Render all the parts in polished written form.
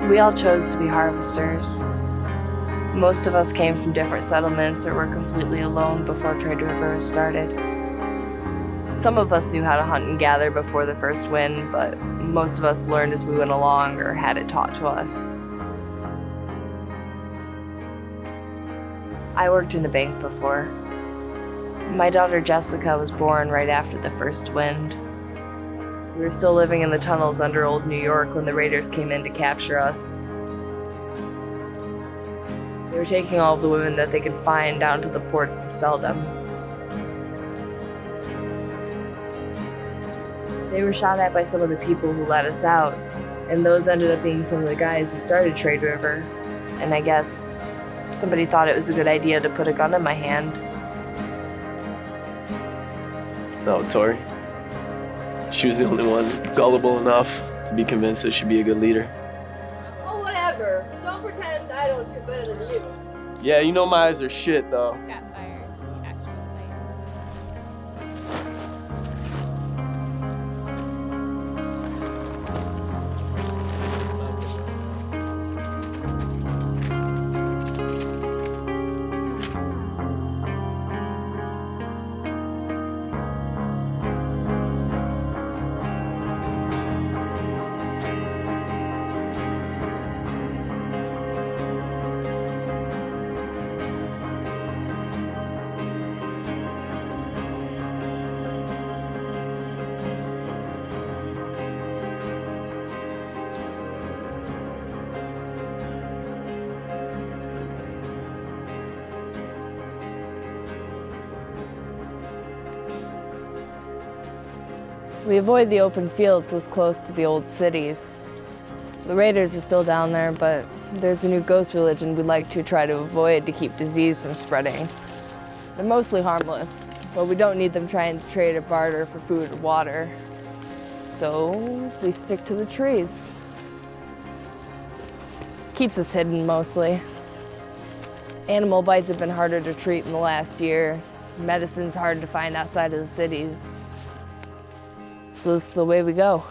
We all chose to be harvesters. Most of us came from different settlements or were completely alone before trade rivers started. Some of us knew how to hunt and gather before the first wind, but most of us learned as we went along or had it taught to us. I worked in a bank before. My daughter Jessica was born right after the first wind. We were still living in the tunnels under old New York when the raiders came in to capture us. They were taking all of the women that they could find down to the ports to sell them. They were shot at by some of the people who let us out, and those ended up being some of the guys who started Trade River. And I guess somebody thought it was a good idea to put a gun in my hand. No, Tori. She was the only one gullible enough to be convinced that she'd be a good leader. Oh, whatever. Don't pretend I don't do better than you. Yeah, you know my eyes are shit, though. Got fired. Actually. We avoid the open fields as close to the old cities. The raiders are still down there, but there's a new ghost religion we'd like to try to avoid to keep disease from spreading. They're mostly harmless, but we don't need them trying to trade or barter for food or water. So we stick to the trees. Keeps us hidden mostly. Animal bites have been harder to treat in the last year. Medicine's hard to find outside of the cities. So this is the way we go.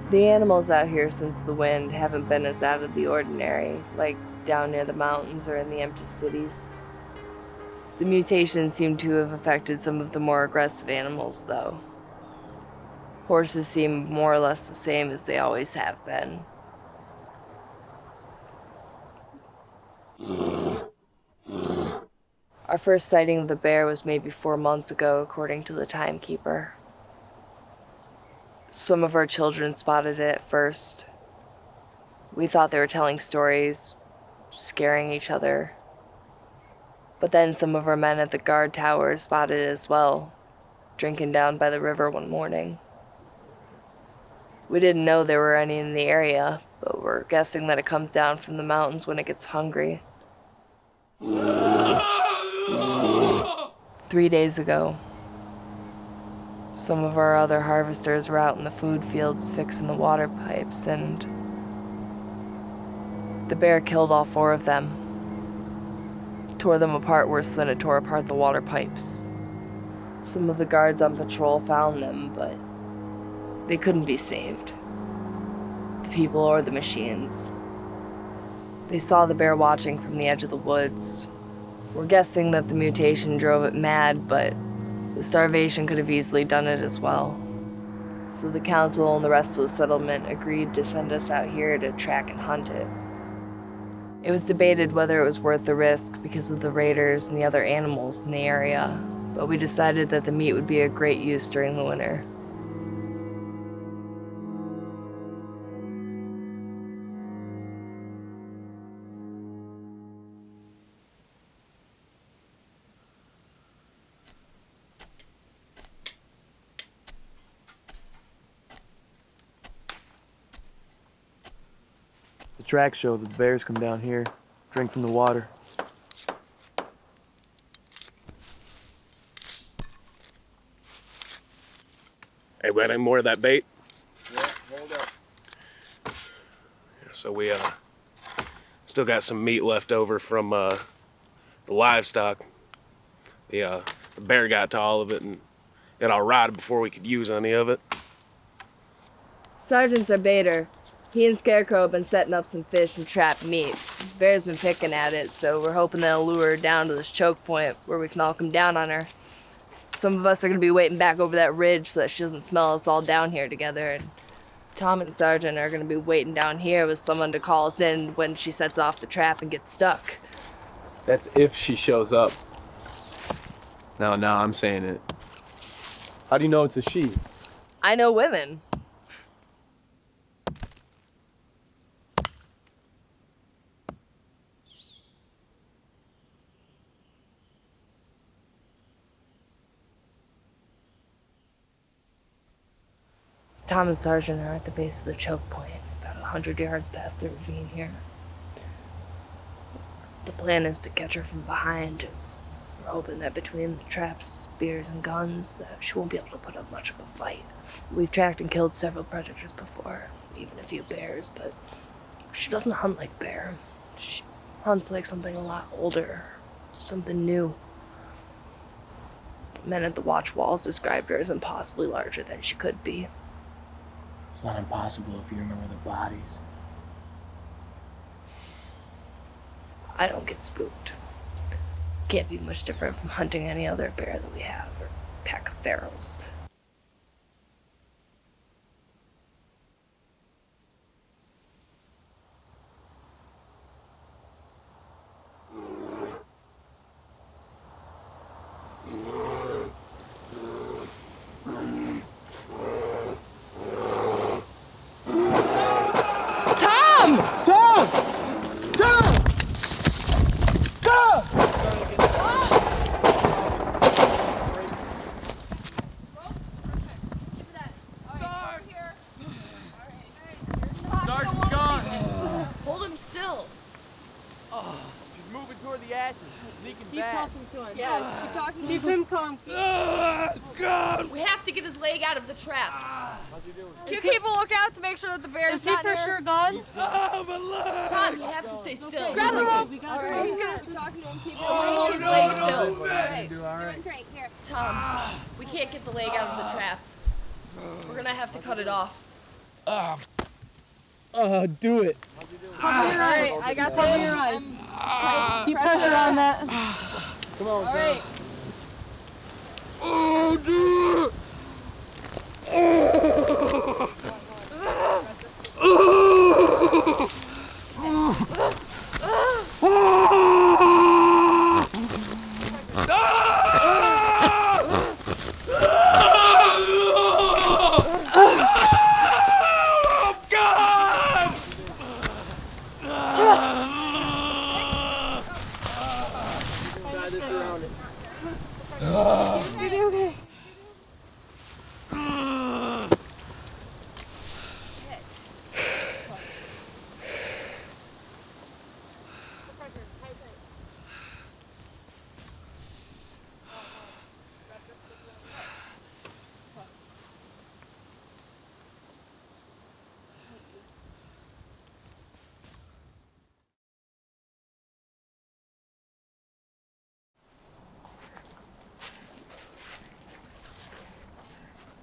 The animals out here since the wind haven't been as out of the ordinary, like down near the mountains or in the empty cities. The mutations seem to have affected some of the more aggressive animals, though. Horses seem more or less the same as they always have been. Our first sighting of the bear was maybe 4 months ago, according to the timekeeper. Some of our children spotted it at first. We thought they were telling stories, scaring each other. But then some of our men at the guard tower spotted it as well, drinking down by the river one morning. We didn't know there were any in the area, but we're guessing that it comes down from the mountains when it gets hungry. 3 days ago, some of our other harvesters were out in the food fields fixing the water pipes, and the bear killed all 4 of them. Tore them apart worse than it tore apart the water pipes. Some of the guards on patrol found them, but they couldn't be saved. The people or the machines. They saw the bear watching from the edge of the woods. We're guessing that the mutation drove it mad, but the starvation could have easily done it as well. So the council and the rest of the settlement agreed to send us out here to track and hunt it. It was debated whether it was worth the risk because of the raiders and the other animals in the area, but we decided that the meat would be a great use during the winter. tracks show that the bears come down here, drink from the water. Hey, got any more of that bait? Yeah, hold up. Yeah, so we still got some meat left over from the livestock. The bear got to all of it and it all rotted before we could use any of it. Sergeant's our baiter. He and Scarecrow have been setting up some fish and trapped meat. Bear's been picking at it, so we're hoping they'll lure her down to this choke point where we can all come down on her. Some of us are going to be waiting back over that ridge so that she doesn't smell us all down here together. And Tom and Sergeant are going to be waiting down here with someone to call us in when she sets off the trap and gets stuck. That's if she shows up. No, I'm saying it. How do you know it's a she? I know women. Tom and Sergeant are at the base of the choke point, about 100 yards past the ravine here. The plan is to catch her from behind. We're hoping that between the traps, spears, and guns, she won't be able to put up much of a fight. We've tracked and killed several predators before, even a few bears, but she doesn't hunt like bear. She hunts like something a lot older, something new. The men at the watch walls described her as impossibly larger than she could be. It's not impossible if you remember the bodies. I don't get spooked. Can't be much different from hunting any other bear that we have, or pack of ferals. Hold him still. She's moving toward the ashes, leaking Keep back. talking to him. Yeah, keep talking to him. Keep him calm. We have to get his leg out of the trap. How's he doing? You keep a lookout to make sure that the bear is not for sure gone. Tom, you have to stay still. Grab the rope. Keep talking to him. Keep hold his leg still. Right. Do all right. Great, here. Tom, we can't get the leg out of the trap. We're gonna have to cut it off. Do it. Alright, I got that in your eyes. Keep pressure on that. Come on, Alright. Okay.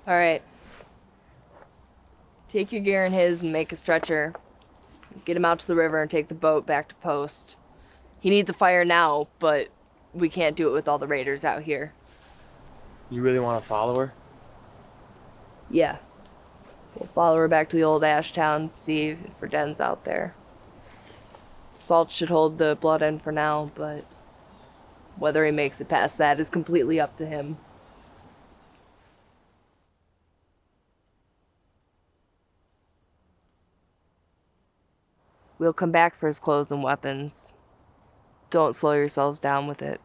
All right. Take your gear and his and make a stretcher. Get him out to the river and take the boat back to post. He needs a fire now, but we can't do it with all the raiders out here. You really want to follow her? Yeah. We'll follow her back to the old ash town, see if her den's out there. Salt should hold the blood in for now, but whether he makes it past that is completely up to him. We'll come back for his clothes and weapons. Don't slow yourselves down with it.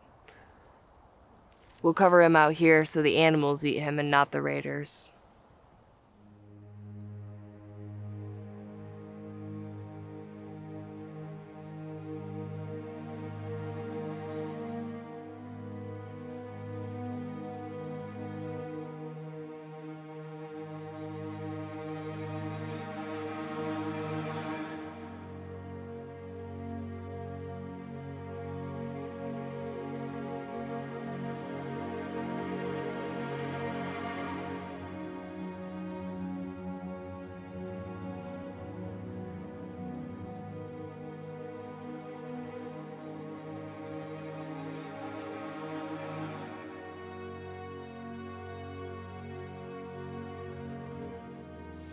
We'll cover him out here so the animals eat him and not the raiders.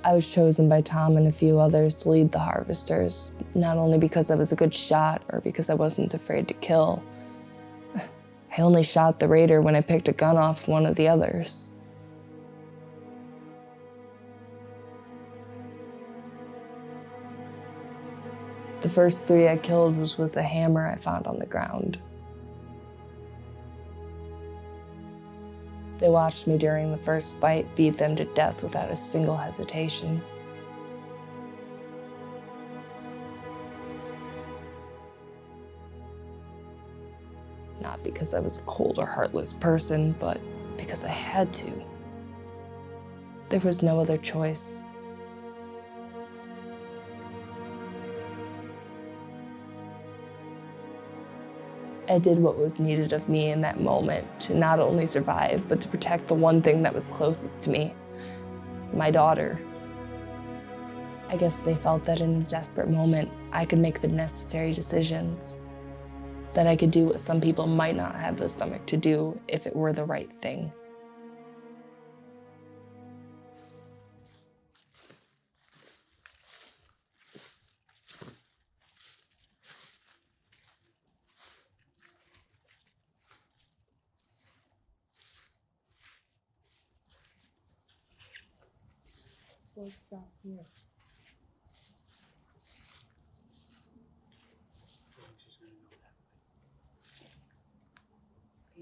I was chosen by Tom and a few others to lead the harvesters, not only because I was a good shot or because I wasn't afraid to kill. I only shot the raider when I picked a gun off one of the others. The first 3 I killed was with a hammer I found on the ground. They watched me during the first fight beat them to death without a single hesitation. Not because I was a cold or heartless person, but because I had to. There was no other choice. I did what was needed of me in that moment to not only survive, but to protect the one thing that was closest to me, my daughter. I guess they felt that in a desperate moment, I could make the necessary decisions, that I could do what some people might not have the stomach to do if it were the right thing. Are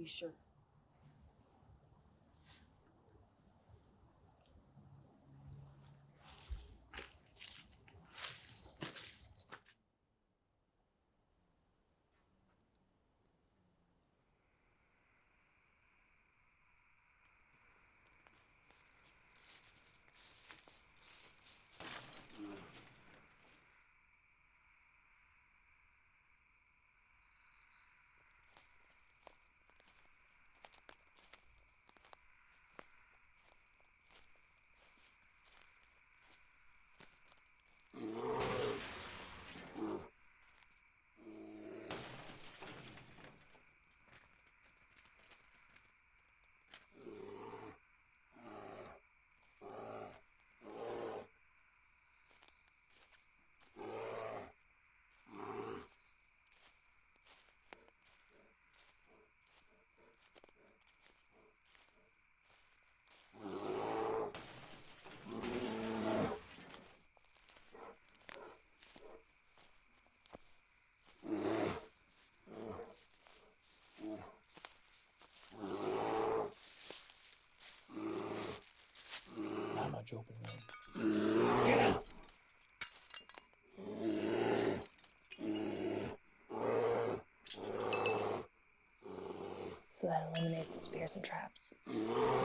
you sure? Not much open road. Get out! So that eliminates the spears and traps. I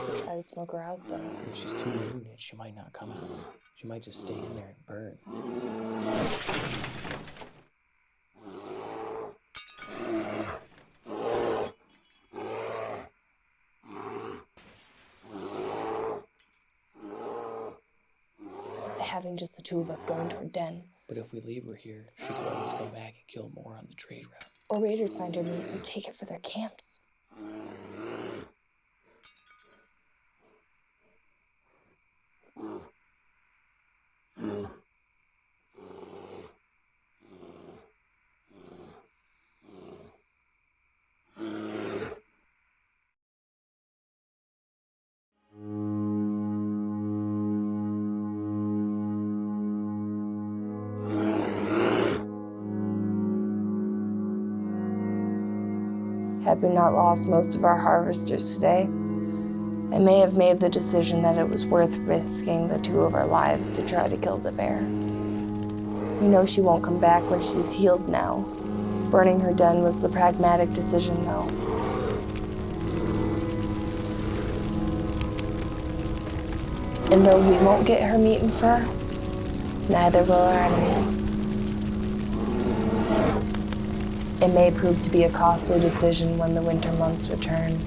could try to smoke her out, though. If she's too wounded, she might not come out. She might just stay in there and burn. Having just the 2 of us going to her den. But if we leave her here, she could always come back and kill more on the trade route. Or raiders find her meat and take it for their camps. Had we not lost most of our harvesters today, I may have made the decision that it was worth risking the 2 of our lives to try to kill the bear. We know she won't come back when she's healed now. Burning her den was the pragmatic decision, though. And though we won't get her meat and fur, neither will our enemies. It may prove to be a costly decision when the winter months return,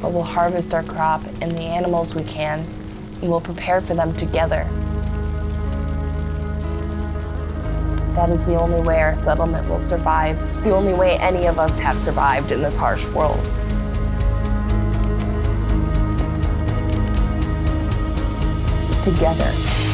but we'll harvest our crop and the animals we can, and we'll prepare for them together. That is the only way our settlement will survive, the only way any of us have survived in this harsh world. Together.